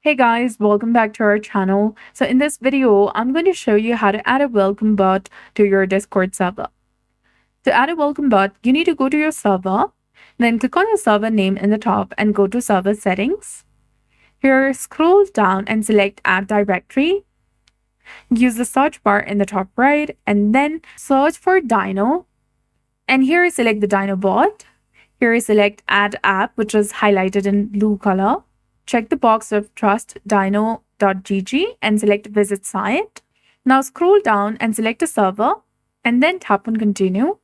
Hey guys, welcome back to our channel. So in this video, I'm going to show you how to add a welcome bot to your Discord server. To add a welcome bot, you need to go to your server, then click on the server name in the top and go to server settings. Here, scroll down and select add directory. Use the search bar in the top right and then search for Dino. And here select the Dino bot. Here select add app, which is highlighted in blue color. Check the box of trustdino.gg and select visit site. Now scroll down and select a server and then tap on continue.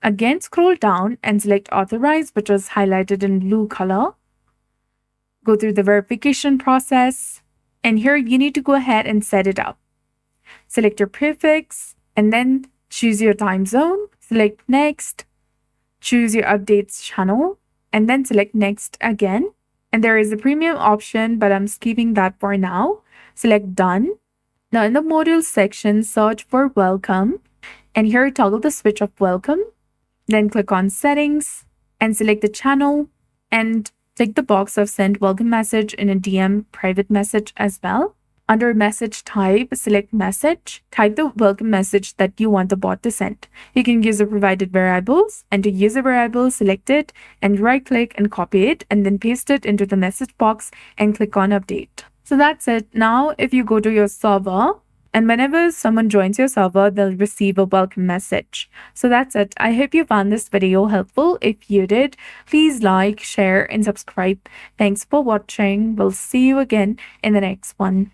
Again, scroll down and select authorize, which is highlighted in blue color. Go through the verification process. And here you need to go ahead and set it up. Select your prefix and then choose your time zone. Select next. Choose your updates channel and then select next again. And there is a premium option, but I'm skipping that for now. Select done. Now in the modules section, search for welcome. And here toggle the switch of welcome. Then click on settings and select the channel and tick the box of send welcome message in a DM private message as well. Under message type, select message. Type the welcome message that you want the bot to send. You can use the provided variables, and to use a variable, select it and right click and copy it and then paste it into the message box and click on update. So that's it. Now, if you go to your server and whenever someone joins your server, they'll receive a welcome message. So that's it. I hope you found this video helpful. If you did, please like, share, and subscribe. Thanks for watching. We'll see you again in the next one.